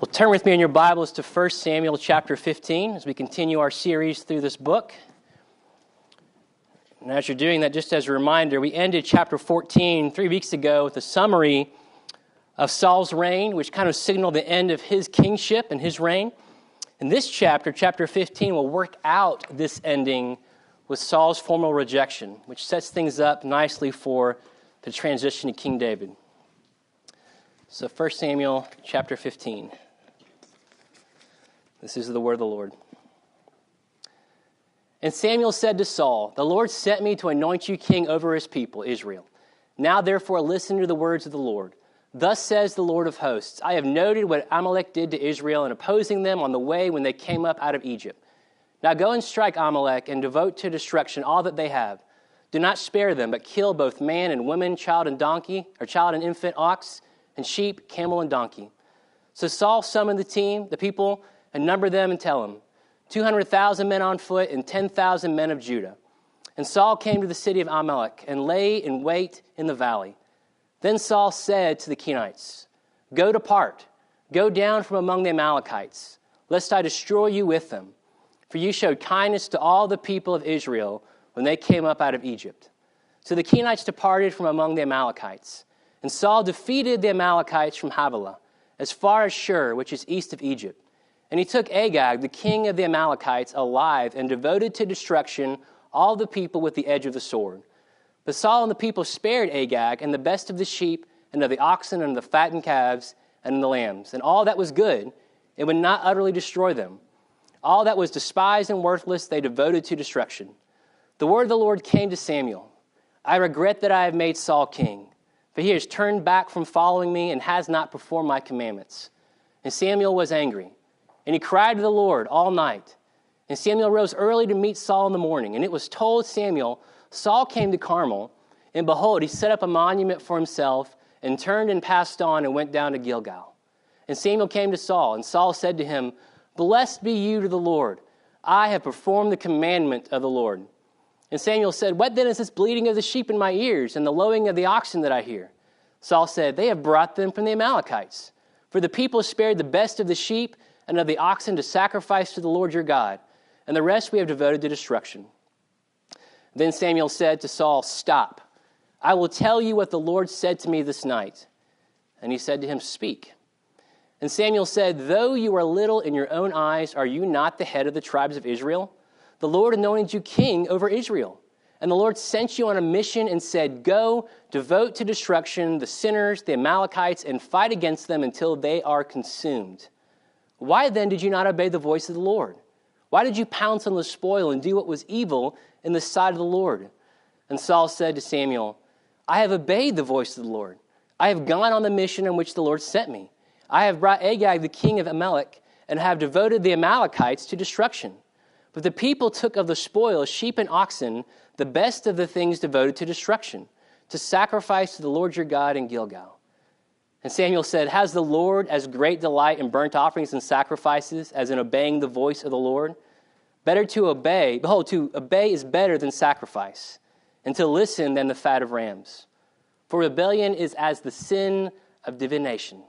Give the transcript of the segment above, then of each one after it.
Well, turn with me in your Bibles to 1 Samuel chapter 15 as we continue our series through this book. And as you're doing that, just as a reminder, we ended chapter 14 3 weeks ago with a summary of Saul's reign, which kind of signaled the end of his kingship and his reign. And this chapter, chapter 15, will work out this ending with Saul's formal rejection, which sets things up nicely for the transition to King David. So 1 Samuel chapter 15. This is the word of the Lord. And Samuel said to Saul, "The Lord sent me to anoint you king over his people, Israel. Now therefore listen to the words of the Lord. Thus says the Lord of hosts, I have noted what Amalek did to Israel in opposing them on the way when they came up out of Egypt. Now go and strike Amalek and devote to destruction all that they have. Do not spare them, but kill both man and woman, child and donkey, or child and infant, ox and sheep, camel and donkey." So Saul summoned the people, and number them and tell them, 200,000 men on foot and 10,000 men of Judah. And Saul came to the city of Amalek and lay in wait in the valley. Then Saul said to the Kenites, "Go depart, go down from among the Amalekites, lest I destroy you with them. For you showed kindness to all the people of Israel when they came up out of Egypt." So the Kenites departed from among the Amalekites. And Saul defeated the Amalekites from Havilah, as far as Shur, which is east of Egypt. And he took Agag, the king of the Amalekites, alive and devoted to destruction all the people with the edge of the sword. But Saul and the people spared Agag and the best of the sheep and of the oxen and of the fattened calves and of the lambs. And all that was good, it would not utterly destroy them. All that was despised and worthless they devoted to destruction. The word of the Lord came to Samuel. "I regret that I have made Saul king, for he has turned back from following me and has not performed my commandments." And Samuel was angry. And he cried to the Lord all night. And Samuel rose early to meet Saul in the morning. And it was told Samuel, Saul came to Carmel, and behold, he set up a monument for himself, and turned and passed on and went down to Gilgal. And Samuel came to Saul, and Saul said to him, "Blessed be you to the Lord. I have performed the commandment of the Lord." And Samuel said, "What then is this bleating of the sheep in my ears, and the lowing of the oxen that I hear?" Saul said, "They have brought them from the Amalekites. For the people spared the best of the sheep and of the oxen to sacrifice to the Lord your God, and the rest we have devoted to destruction." Then Samuel said to Saul, "Stop. I will tell you what the Lord said to me this night." And he said to him, "Speak." And Samuel said, "Though you are little in your own eyes, are you not the head of the tribes of Israel? The Lord anointed you king over Israel. And the Lord sent you on a mission and said, 'Go, devote to destruction the sinners, the Amalekites, and fight against them until they are consumed.' Why then did you not obey the voice of the Lord? Why did you pounce on the spoil and do what was evil in the sight of the Lord?" And Saul said to Samuel, "I have obeyed the voice of the Lord. I have gone on the mission on which the Lord sent me. I have brought Agag, the king of Amalek, and have devoted the Amalekites to destruction. But the people took of the spoil sheep and oxen, the best of the things devoted to destruction, to sacrifice to the Lord your God in Gilgal." And Samuel said, "Has the Lord as great delight in burnt offerings and sacrifices as in obeying the voice of the Lord? Better to obey, behold, to obey is better than sacrifice, and to listen than the fat of rams. For rebellion is as the sin of divination,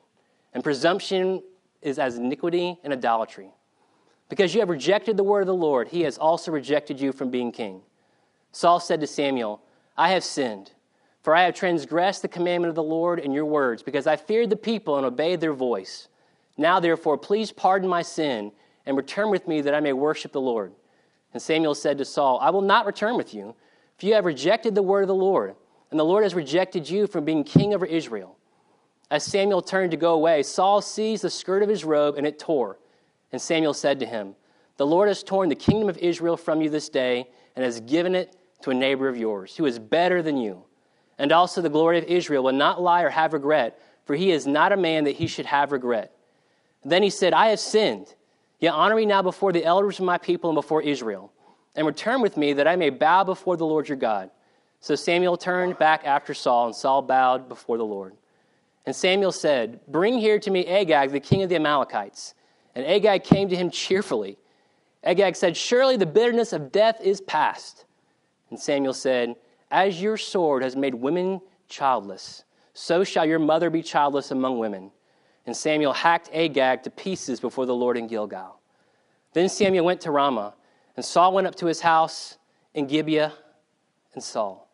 and presumption is as iniquity and idolatry. Because you have rejected the word of the Lord, he has also rejected you from being king." Saul said to Samuel, "I have sinned, for I have transgressed the commandment of the Lord in your words, because I feared the people and obeyed their voice. Now, therefore, please pardon my sin and return with me that I may worship the Lord." And Samuel said to Saul, "I will not return with you, for you have rejected the word of the Lord, and the Lord has rejected you from being king over Israel." As Samuel turned to go away, Saul seized the skirt of his robe, and it tore. And Samuel said to him, "The Lord has torn the kingdom of Israel from you this day, and has given it to a neighbor of yours, who is better than you. And also the glory of Israel will not lie or have regret, for he is not a man that he should have regret." Then he said, "I have sinned. Yet honor me now before the elders of my people and before Israel, and return with me that I may bow before the Lord your God." So Samuel turned back after Saul, and Saul bowed before the Lord. And Samuel said, "Bring here to me Agag, the king of the Amalekites." And Agag came to him cheerfully. Agag said, "Surely the bitterness of death is past." And Samuel said, "As your sword has made women childless, so shall your mother be childless among women. And Samuel hacked Agag to pieces before the Lord in Gilgal. Then Samuel went to Ramah, and Saul went up to his house in Gibeah and Saul.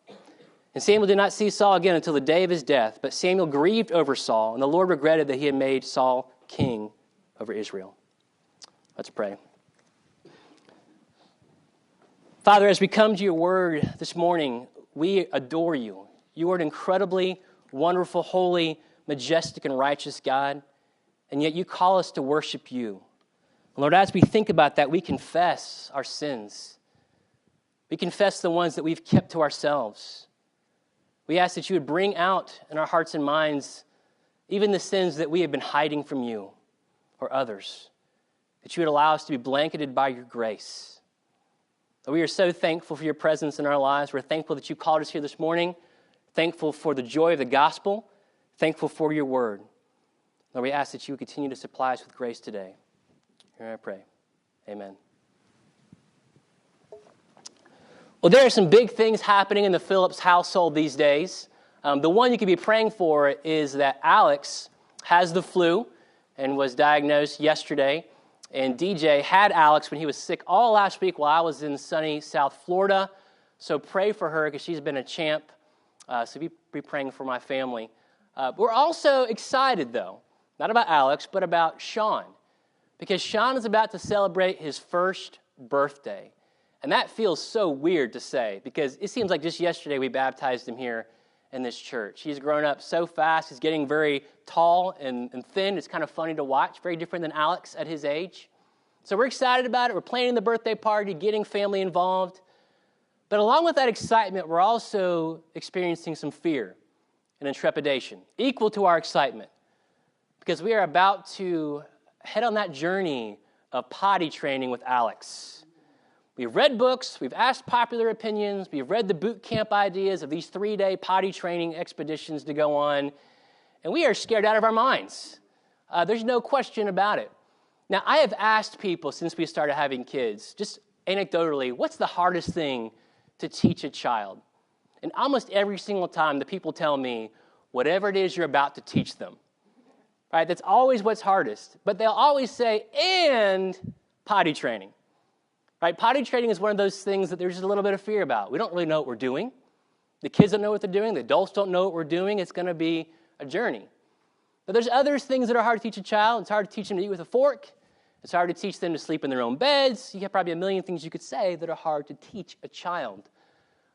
And Samuel did not see Saul again until the day of his death, but Samuel grieved over Saul, and the Lord regretted that he had made Saul king over Israel. Let's pray. Father, as we come to your word this morning, we adore you. You are an incredibly wonderful, holy, majestic, and righteous God, and yet you call us to worship you. And Lord, as we think about that, we confess our sins. We confess the ones that we've kept to ourselves. We ask that you would bring out in our hearts and minds even the sins that we have been hiding from you or others, that you would allow us to be blanketed by your grace. We are so thankful for your presence in our lives. We're thankful that you called us here this morning, thankful for the joy of the gospel, thankful for your word. Lord, we ask that you would continue to supply us with grace today. Here I pray. Amen. Well, there are some big things happening in the Phillips household these days. The one you could be praying for is that Alex has the flu and was diagnosed yesterday. And DJ had Alex when he was sick all last week while I was in sunny South Florida. So pray for her because she's been a champ. So be praying for my family. We're also excited, though, not about Alex, but about Sean. Because Sean is about to celebrate his first birthday. And that feels so weird to say because it seems like just yesterday we baptized him here in this church. He's grown up so fast. He's getting very tall and thin. It's kind of funny to watch. Very different than Alex at his age. So we're excited about it. We're planning the birthday party, getting family involved. But along with that excitement, we're also experiencing some fear and trepidation, equal to our excitement. Because we are about to head on that journey of potty training with Alex. We've read books, we've asked popular opinions, we've read the boot camp ideas of these 3-day potty training expeditions to go on, and we are scared out of our minds. There's no question about it. Now, I have asked people since we started having kids, just anecdotally, what's the hardest thing to teach a child? And almost every single time the people tell me, whatever it is you're about to teach them. Right? That's always what's hardest. But they'll always say, and potty training. Right? Potty training is one of those things that there's just a little bit of fear about. We don't really know what we're doing. The kids don't know what they're doing. The adults don't know what we're doing. It's going to be a journey. But there's other things that are hard to teach a child. It's hard to teach them to eat with a fork. It's hard to teach them to sleep in their own beds. You have probably a million things you could say that are hard to teach a child.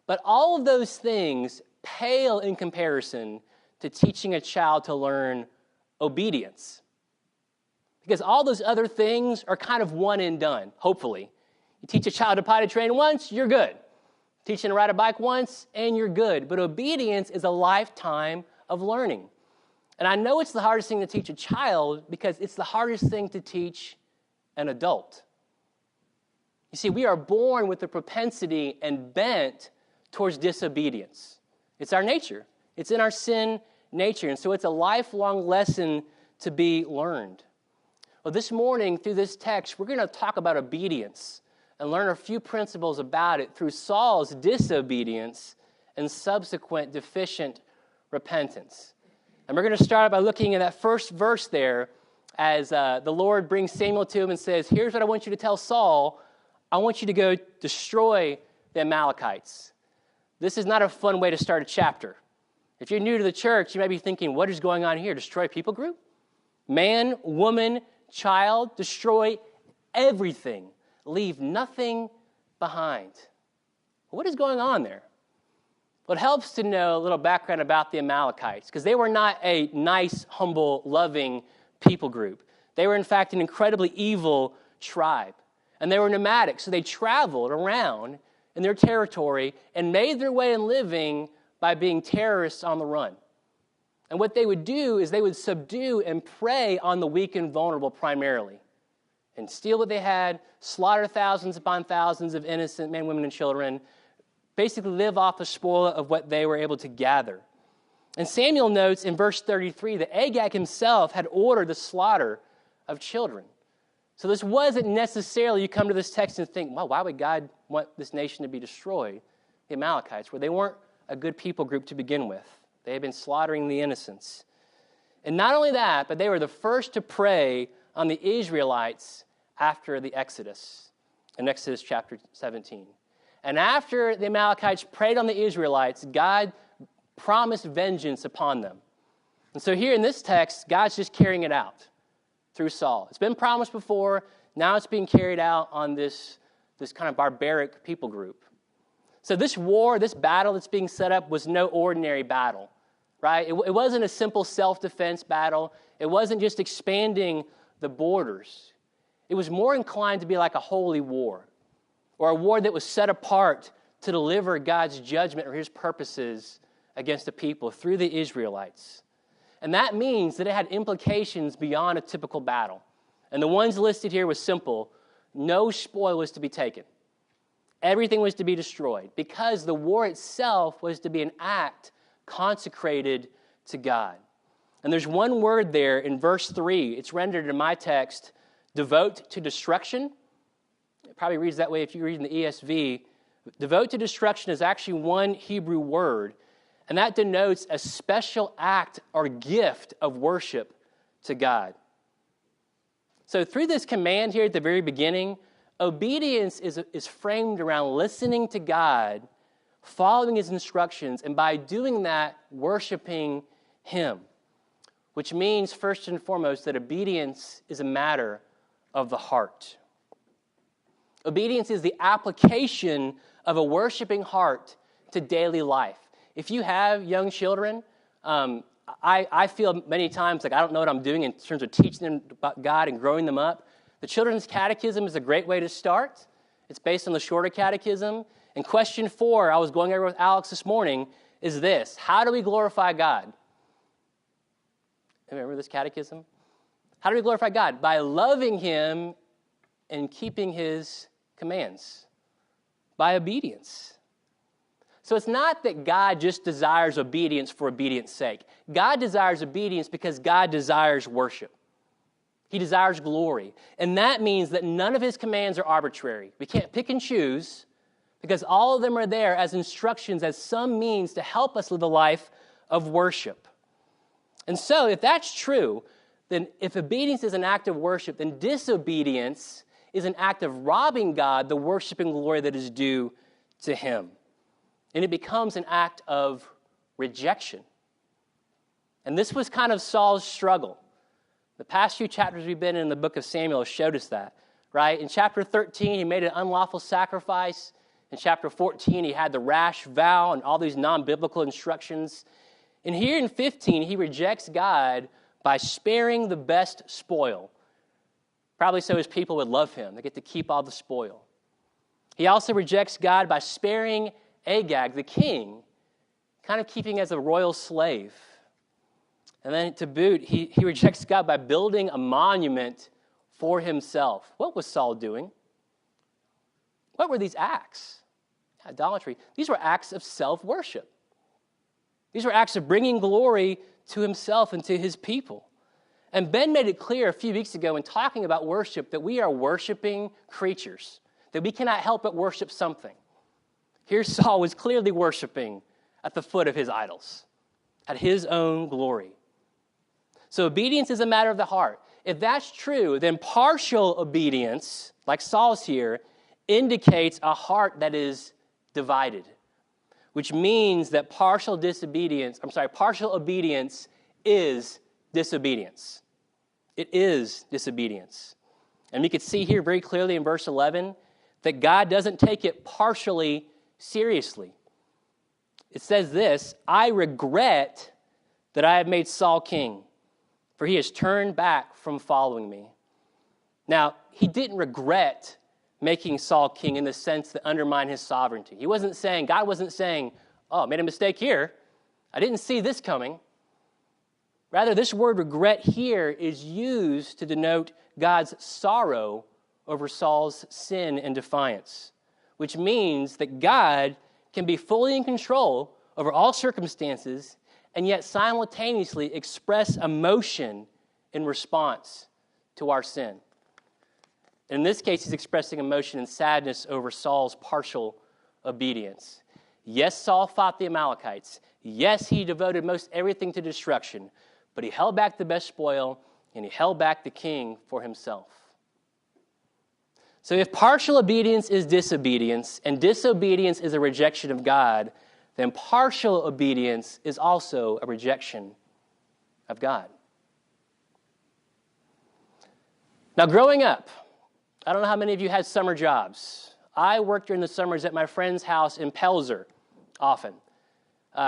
But all of those things pale in comparison to teaching a child to learn obedience. Because all those other things are kind of one and done, hopefully. You teach a child to potty train once, you're good. Teach them to ride a bike once, and you're good. But obedience is a lifetime of learning. And I know it's the hardest thing to teach a child because it's the hardest thing to teach an adult. You see, we are born with a propensity and bent towards disobedience. It's our nature. It's in our sin nature. And so it's a lifelong lesson to be learned. Well, this morning, through this text, we're going to talk about obedience and learn a few principles about it through Saul's disobedience and subsequent deficient repentance. And we're going to start by looking at that first verse there as the Lord brings Samuel to him and says, here's what I want you to tell Saul. I want you to go destroy the Amalekites. This is not a fun way to start a chapter. If you're new to the church, you might be thinking, what is going on here? Destroy people group? Man, woman, child, destroy everything. Leave nothing behind. What is going on there? Well, it helps to know a little background about the Amalekites, because they were not a nice, humble, loving people group. They were, in fact, an incredibly evil tribe. And they were nomadic, so they traveled around in their territory and made their way in living by being terrorists on the run. And what they would do is they would subdue and prey on the weak and vulnerable primarily, and steal what they had, slaughter thousands upon thousands of innocent men, women, and children, basically live off the spoil of what they were able to gather. And Samuel notes in verse 33 that Agag himself had ordered the slaughter of children. So this wasn't necessarily, you come to this text and think, well, why would God want this nation to be destroyed? The Amalekites, where they weren't a good people group to begin with. They had been slaughtering the innocents. And not only that, but they were the first to prey on the Israelites after the Exodus, in Exodus chapter 17. And after the Amalekites preyed on the Israelites, God promised vengeance upon them. And so here in this text, God's just carrying it out through Saul. It's been promised before. Now it's being carried out on this kind of barbaric people group. So this war, this battle that's being set up was no ordinary battle, right? It wasn't a simple self-defense battle. It wasn't just expanding the borders. It was more inclined to be like a holy war, or a war that was set apart to deliver God's judgment or his purposes against the people through the Israelites. And that means that it had implications beyond a typical battle. And the ones listed here was simple. No spoil was to be taken. Everything was to be destroyed because the war itself was to be an act consecrated to God. And there's one word there in verse 3. It's rendered in my text, devote to destruction. It probably reads that way if you read in the ESV. Devote to destruction is actually one Hebrew word, and that denotes a special act or gift of worship to God. So through this command here at the very beginning, obedience is framed around listening to God, following his instructions, and by doing that, worshiping him, which means first and foremost that obedience is a matter of the heart. Obedience is the application of a worshiping heart to daily life. If you have young children, I feel many times like I don't know what I'm doing in terms of teaching them about God and growing them up. The Children's Catechism is a great way to start. It's based on the Shorter Catechism. And question 4, I was going over with Alex this morning, is this: how do we glorify God? Remember this catechism? How do we glorify God? By loving him and keeping his commands. By obedience. So it's not that God just desires obedience for obedience sake. God desires obedience because God desires worship. He desires glory. And that means that none of his commands are arbitrary. We can't pick and choose because all of them are there as instructions, as some means to help us live a life of worship. And so if that's true, then if obedience is an act of worship, then disobedience is an act of robbing God the worship and glory that is due to him. And it becomes an act of rejection. And this was kind of Saul's struggle. The past few chapters we've been in the book of Samuel showed us that, right? In chapter 13, he made an unlawful sacrifice. In chapter 14, he had the rash vow and all these non-biblical instructions. And here in 15, he rejects God by sparing the best spoil. Probably so his people would love him. They get to keep all the spoil. He also rejects God by sparing Agag, the king, kind of keeping as a royal slave. And then to boot, he rejects God by building a monument for himself. What was Saul doing? What were these acts? Idolatry. These were acts of self-worship. These were acts of bringing glory to himself and to his people. And Ben made it clear a few weeks ago in talking about worship that we are worshiping creatures, that we cannot help but worship something. Here Saul was clearly worshiping at the foot of his idols, at his own glory. So obedience is a matter of the heart. If that's true, then partial obedience, like Saul's here, indicates a heart that is divided, which means that partial obedience is disobedience. It is disobedience. And we could see here very clearly in verse 11 that God doesn't take it partially seriously. It says this: I regret that I have made Saul king, for he has turned back from following me. Now, he didn't regret making Saul king in the sense that undermined his sovereignty. God wasn't saying, oh, I made a mistake here. I didn't see this coming. Rather, this word regret here is used to denote God's sorrow over Saul's sin and defiance, which means that God can be fully in control over all circumstances and yet simultaneously express emotion in response to our sin. In this case, he's expressing emotion and sadness over Saul's partial obedience. Yes, Saul fought the Amalekites. Yes, he devoted most everything to destruction. But he held back the best spoil, and he held back the king for himself. So if partial obedience is disobedience, and disobedience is a rejection of God, then partial obedience is also a rejection of God. Now, growing up, I don't know how many of you had summer jobs. I worked during the summers at my friend's house in Pelzer often.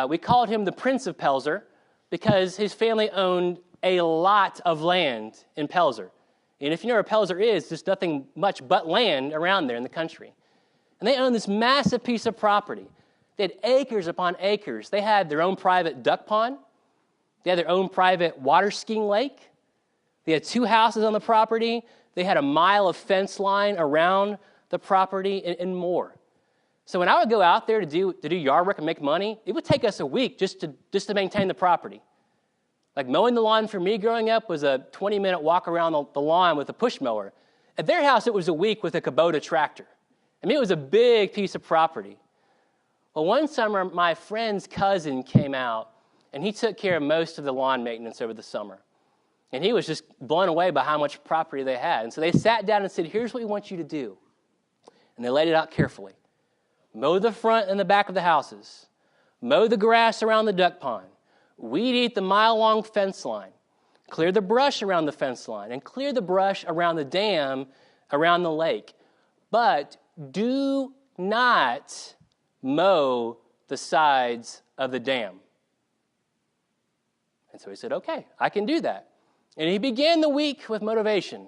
We called him the Prince of Pelzer because his family owned a lot of land in Pelzer. And if you know where Pelzer is, there's nothing much but land around there in the country. And they owned this massive piece of property. They had acres upon acres. They had their own private duck pond. They had their own private water skiing lake. They had 2 houses on the property. They had a mile of fence line around the property and more. So when I would go out there to do yard work and make money, it would take us a week just to maintain the property. Like mowing the lawn for me growing up was a 20-minute walk around the lawn with a push mower. At their house, it was a week with a Kubota tractor. I mean, it was a big piece of property. Well, one summer, my friend's cousin came out, and he took care of most of the lawn maintenance over the summer. And he was just blown away by how much property they had. And so they sat down and said, here's what we want you to do. And they laid it out carefully. Mow the front and the back of the houses. Mow the grass around the duck pond. Weed eat the mile-long fence line. Clear the brush around the fence line. And clear the brush around the dam, around the lake. But do not mow the sides of the dam. And so he said, okay, I can do that. And he began the week with motivation.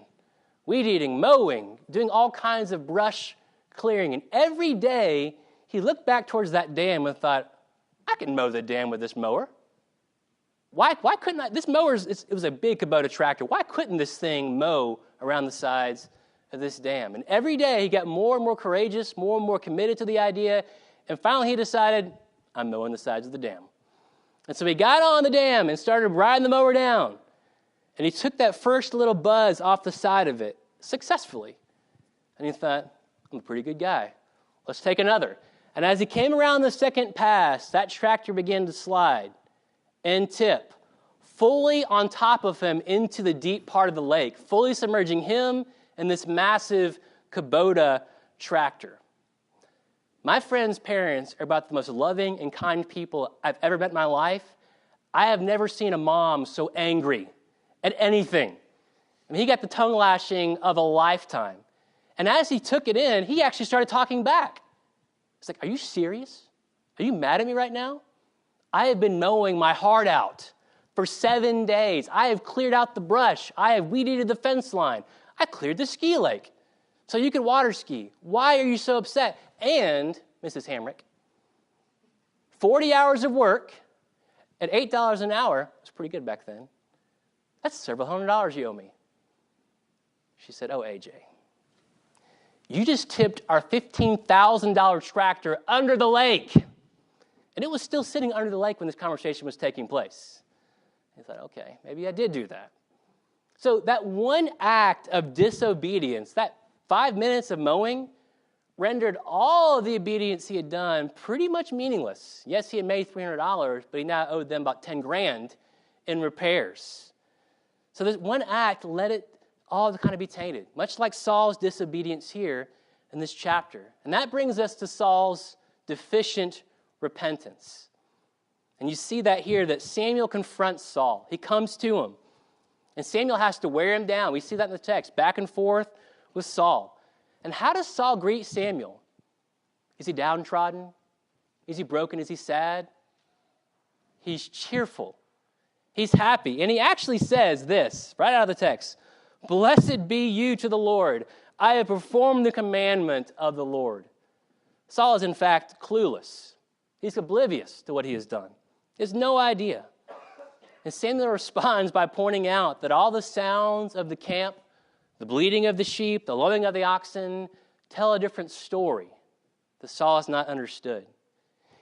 Weed eating, mowing, doing all kinds of brush clearing. And every day, he looked back towards that dam and thought, I can mow the dam with this mower. Why couldn't I? This mower, it was a big Kubota tractor. Why couldn't this thing mow around the sides of this dam? And every day, he got more and more courageous, more and more committed to the idea. And finally, he decided, I'm mowing the sides of the dam. And so he got on the dam and started riding the mower down. And he took that first little buzz off the side of it successfully. And he thought, I'm a pretty good guy. Let's take another. And as he came around the second pass, that tractor began to slide and tip fully on top of him into the deep part of the lake, fully submerging him and this massive Kubota tractor. My friend's parents are about the most loving and kind people I've ever met in my life. I have never seen a mom so angry at anything. I mean, he got the tongue lashing of a lifetime. And as he took it in, he actually started talking back. It's like, are you serious? Are you mad at me right now? I have been mowing my heart out for 7 days. I have cleared out the brush. I have weed-eated the fence line. I cleared the ski lake so you could water ski. Why are you so upset? And, Mrs. Hamrick, 40 hours of work at $8 an hour, was pretty good back then. That's several $100s you owe me. She said, oh, AJ, you just tipped our $15,000 tractor under the lake. And it was still sitting under the lake when this conversation was taking place. I thought, okay, maybe I did do that. So that one act of disobedience, that 5 minutes of mowing, rendered all of the obedience he had done pretty much meaningless. Yes, he had made $300, but he now owed them about $10,000 in repairs. So this one act let it all to kind of be tainted, much like Saul's disobedience here in this chapter. And that brings us to Saul's deficient repentance. And you see that here, that Samuel confronts Saul. He comes to him. And Samuel has to wear him down. We see that in the text, back and forth with Saul. And how does Saul greet Samuel? Is he downtrodden? Is he broken? Is he sad? He's cheerful. He's happy. And he actually says this, right out of the text, blessed be you to the Lord. I have performed the commandment of the Lord. Saul is, in fact, clueless. He's oblivious to what he has done. He has no idea. And Samuel responds by pointing out that all the sounds of the camp, the bleating of the sheep, the lowing of the oxen, tell a different story that Saul has not understood.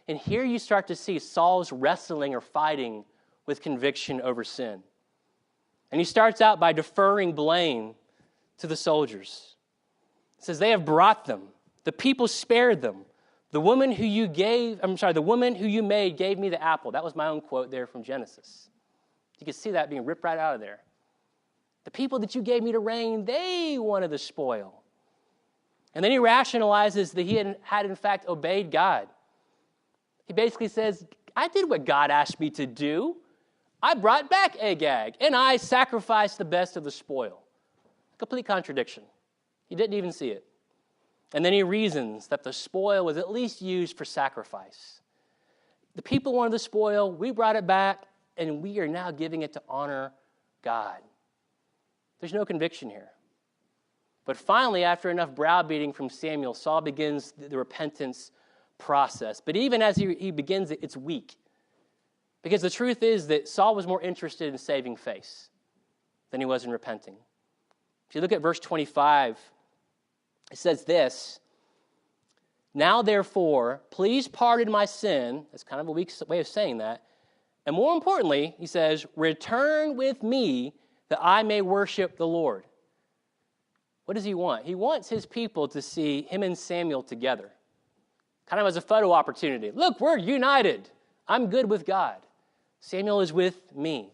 And here you start to see Saul's wrestling or fighting with conviction over sin. And he starts out by deferring blame to the soldiers. It says, they have brought them. The people spared them. The woman who you made gave me the apple. That was my own quote there from Genesis. You can see that being ripped right out of there. The people that you gave me to reign, they wanted the spoil. And then he rationalizes that he had in fact obeyed God. He basically says, I did what God asked me to do. I brought back Agag, and I sacrificed the best of the spoil. Complete contradiction. He didn't even see it. And then he reasons that the spoil was at least used for sacrifice. The people wanted the spoil, we brought it back, and we are now giving it to honor God. There's no conviction here. But finally, after enough browbeating from Samuel, Saul begins the repentance process. But even as he begins it, it's weak. Because the truth is that Saul was more interested in saving face than he was in repenting. If you look at verse 25, it says this, now therefore, please pardon my sin. That's kind of a weak way of saying that. And more importantly, he says, return with me that I may worship the Lord. What does he want? He wants his people to see him and Samuel together. Kind of as a photo opportunity. Look, we're united. I'm good with God. Samuel is with me.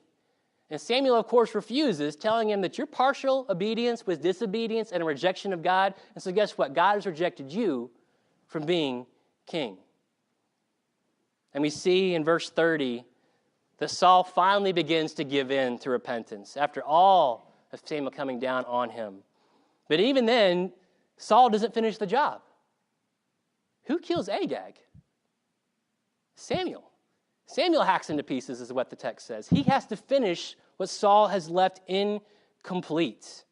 And Samuel, of course, refuses, telling him that your partial obedience was disobedience and a rejection of God. And so guess what? God has rejected you from being king. And we see in verse 30 that Saul finally begins to give in to repentance after all of Samuel coming down on him. But even then, Saul doesn't finish the job. Who kills Agag? Samuel. Samuel hacks into pieces is what the text says. He has to finish what Saul has left incomplete.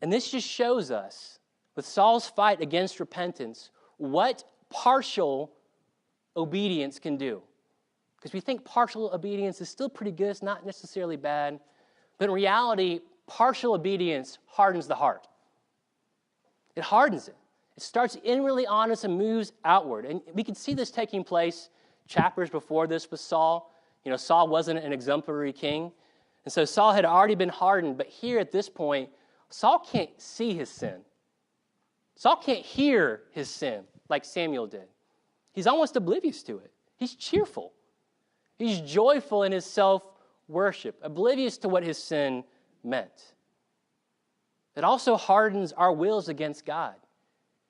And this just shows us, with Saul's fight against repentance, what partial obedience can do. Because we think partial obedience is still pretty good, it's not necessarily bad. But in reality, partial obedience hardens the heart. It hardens it. It starts inwardly honest and moves outward. And we can see this taking place chapters before this with Saul. Saul wasn't an exemplary king. And so Saul had already been hardened. But here at this point, Saul can't see his sin. Saul can't hear his sin like Samuel did. He's almost oblivious to it. He's cheerful. He's joyful in his self-worship, oblivious to what his sin meant. It also hardens our wills against God.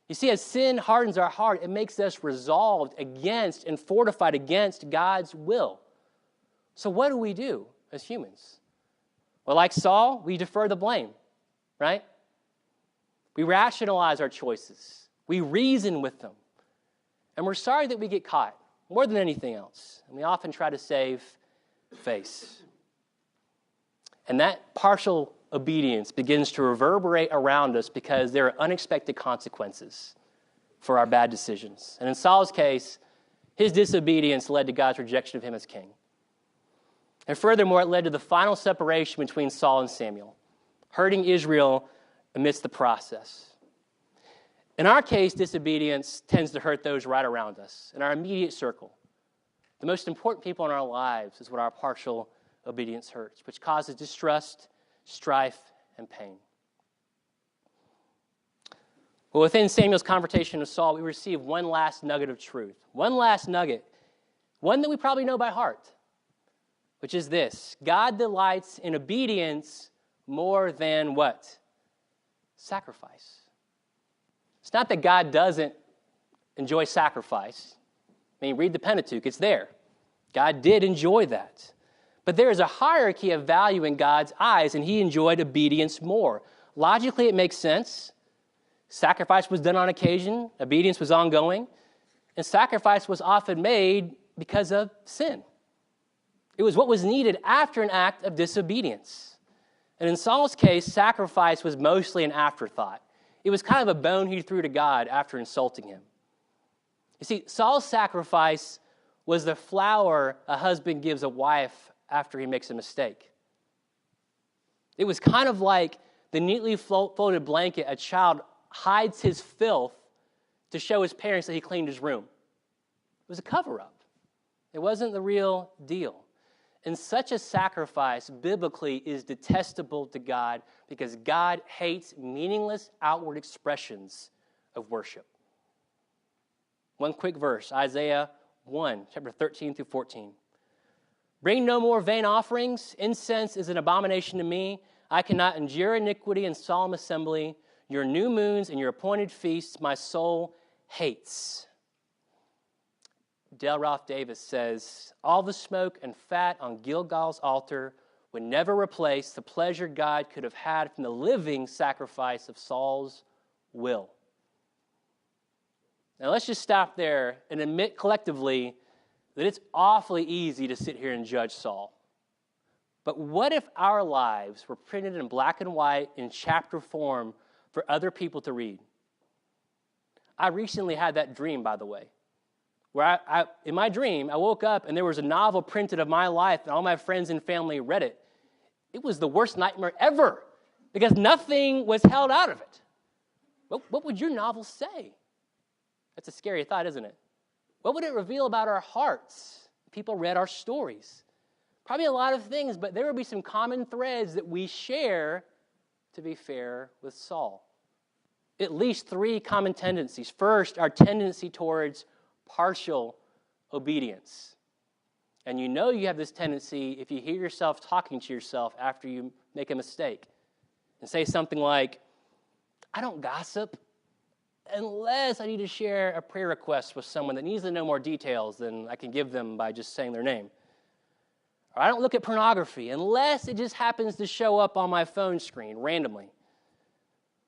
You see, as sin hardens our heart, it makes us resolved against and fortified against God's will. So what do we do as humans? Well, like Saul, we defer the blame, right? We rationalize our choices. We reason with them. And we're sorry that we get caught more than anything else. And we often try to save face. And that partial obedience begins to reverberate around us because there are unexpected consequences for our bad decisions. And in Saul's case, his disobedience led to God's rejection of him as king. And furthermore, it led to the final separation between Saul and Samuel, hurting Israel amidst the process. In our case, disobedience tends to hurt those right around us, in our immediate circle. The most important people in our lives is what our partial obedience hurts, which causes distrust, strife, and pain. Well, within Samuel's confrontation with Saul, we receive one last nugget of truth. One last nugget. One that we probably know by heart, which is this. God delights in obedience more than what? Sacrifice. It's not that God doesn't enjoy sacrifice. I mean, read the Pentateuch. It's there. God did enjoy that. But there is a hierarchy of value in God's eyes, and he enjoyed obedience more. Logically, it makes sense. Sacrifice was done on occasion. Obedience was ongoing. And sacrifice was often made because of sin. It was what was needed after an act of disobedience. And in Saul's case, sacrifice was mostly an afterthought. It was kind of a bone he threw to God after insulting him. You see, Saul's sacrifice was the flower a husband gives a wife after he makes a mistake. It was kind of like the neatly folded blanket a child hides his filth to show his parents that he cleaned his room. It was a cover-up. It wasn't the real deal. And such a sacrifice, biblically, is detestable to God because God hates meaningless outward expressions of worship. One quick verse, Isaiah 1, chapter 13 through 14. Bring no more vain offerings. Incense is an abomination to me. I cannot endure iniquity and solemn assembly. Your new moons and your appointed feasts my soul hates. Dale Ralph Davis says, all the smoke and fat on Gilgal's altar would never replace the pleasure God could have had from the living sacrifice of Saul's will. Now let's just stop there and admit collectively that it's awfully easy to sit here and judge Saul. But what if our lives were printed in black and white in chapter form for other people to read? I recently had that dream, by the way, where in my dream, I woke up and there was a novel printed of my life and all my friends and family read it. It was the worst nightmare ever because nothing was held out of it. What would your novel say? That's a scary thought, isn't it? What would it reveal about our hearts? People read our stories. Probably a lot of things, but there would be some common threads that we share, to be fair, with Saul. At least 3 common tendencies. First, our tendency towards partial obedience. And you know you have this tendency if you hear yourself talking to yourself after you make a mistake and say something like, I don't gossip unless I need to share a prayer request with someone that needs to know more details than I can give them by just saying their name. Or I don't look at pornography unless it just happens to show up on my phone screen randomly.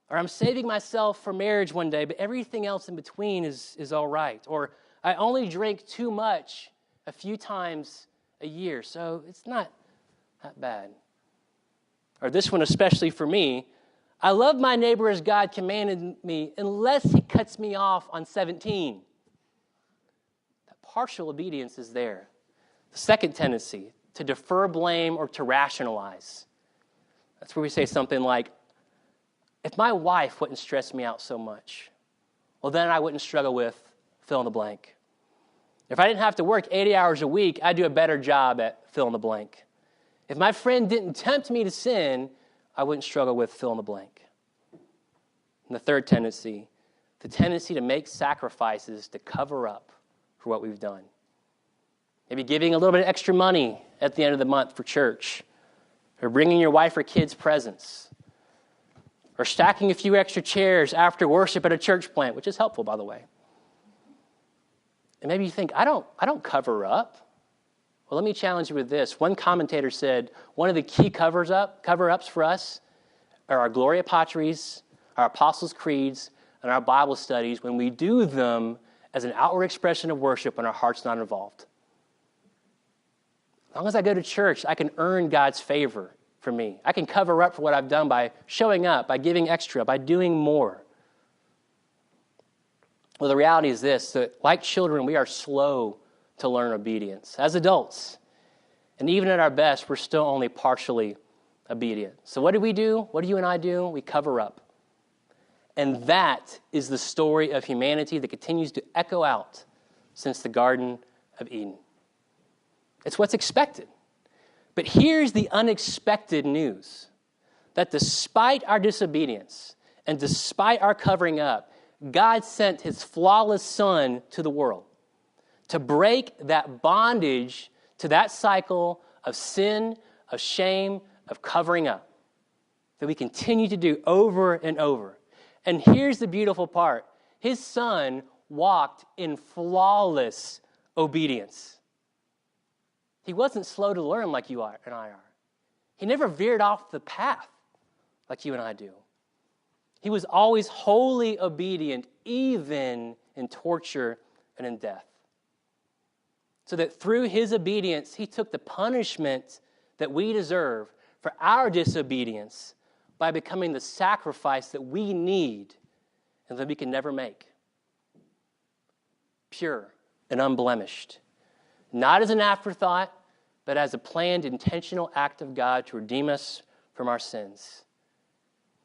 Or I'm saving myself for marriage one day, but everything else in between is all right. Or I only drink too much a few times a year, so it's not that bad. Or this one especially for me, I love my neighbor as God commanded me unless he cuts me off on 17. That partial obedience is there. The second tendency, to defer blame or to rationalize. That's where we say something like, if my wife wouldn't stress me out so much, well, then I wouldn't struggle with fill in the blank. If I didn't have to work 80 hours a week, I'd do a better job at fill in the blank. If my friend didn't tempt me to sin, I wouldn't struggle with fill in the blank. And the third tendency, the tendency to make sacrifices to cover up for what we've done. Maybe giving a little bit of extra money at the end of the month for church, or bringing your wife or kids presents, or stacking a few extra chairs after worship at a church plant, which is helpful, by the way. And maybe you think, I don't cover up. Well, let me challenge you with this. One commentator said, one of the key cover-ups for us are our Gloria Patris, our Apostles' Creeds, and our Bible studies when we do them as an outward expression of worship when our heart's not involved. As long as I go to church, I can earn God's favor for me. I can cover up for what I've done by showing up, by giving extra, by doing more. Well, the reality is this, that like children, we are slow to learn obedience. As adults, and even at our best, we're still only partially obedient. So what do we do? What do you and I do? We cover up. And that is the story of humanity that continues to echo out since the Garden of Eden. It's what's expected. But here's the unexpected news, that despite our disobedience and despite our covering up, God sent his flawless Son to the world to break that bondage to that cycle of sin, of shame, of covering up that we continue to do over and over. And here's the beautiful part. His Son walked in flawless obedience. He wasn't slow to learn like you and I are. He never veered off the path like you and I do. He was always wholly obedient, even in torture and in death. So that through his obedience, he took the punishment that we deserve for our disobedience by becoming the sacrifice that we need and that we can never make. Pure and unblemished. Not as an afterthought, but as a planned, intentional act of God to redeem us from our sins.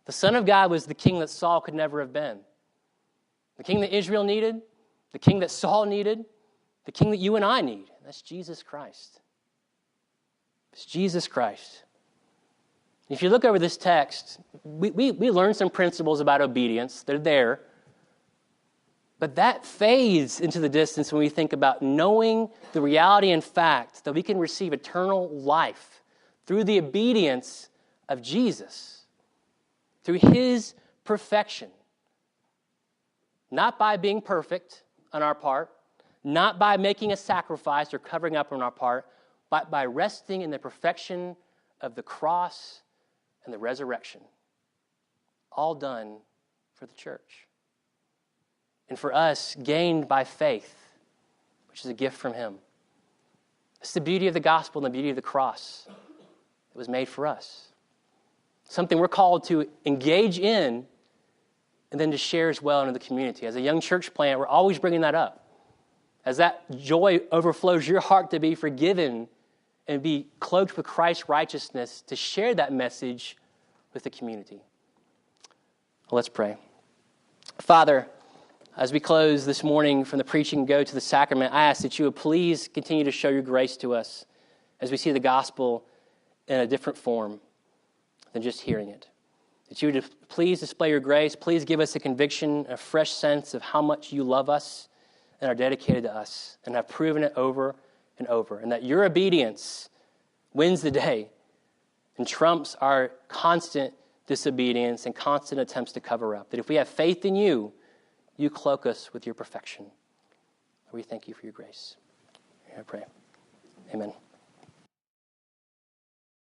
The Son of God was the king that Saul could never have been. The king that Israel needed, the king that Saul needed, the king that you and I need. That's Jesus Christ. It's Jesus Christ. If you look over this text, we learn some principles about obedience. They're there. But that fades into the distance when we think about knowing the reality and fact that we can receive eternal life through the obedience of Jesus, through his perfection. Not by being perfect on our part, not by making a sacrifice or covering up on our part, but by resting in the perfection of the cross and the resurrection. All done for the church. And for us, gained by faith, which is a gift from him. It's the beauty of the gospel and the beauty of the cross that was made for us. Something we're called to engage in and then to share as well into the community. As a young church plant, we're always bringing that up. As that joy overflows your heart to be forgiven and be cloaked with Christ's righteousness, to share that message with the community. Well, let's pray. Father, as we close this morning from the preaching and go to the sacrament, I ask that you would please continue to show your grace to us as we see the gospel in a different form than just hearing it. That you would please display your grace. Please give us a conviction, a fresh sense of how much you love us and are dedicated to us and have proven it over and over. And that your obedience wins the day and trumps our constant disobedience and constant attempts to cover up. That if we have faith in you, you cloak us with your perfection. We thank you for your grace. I pray. Amen.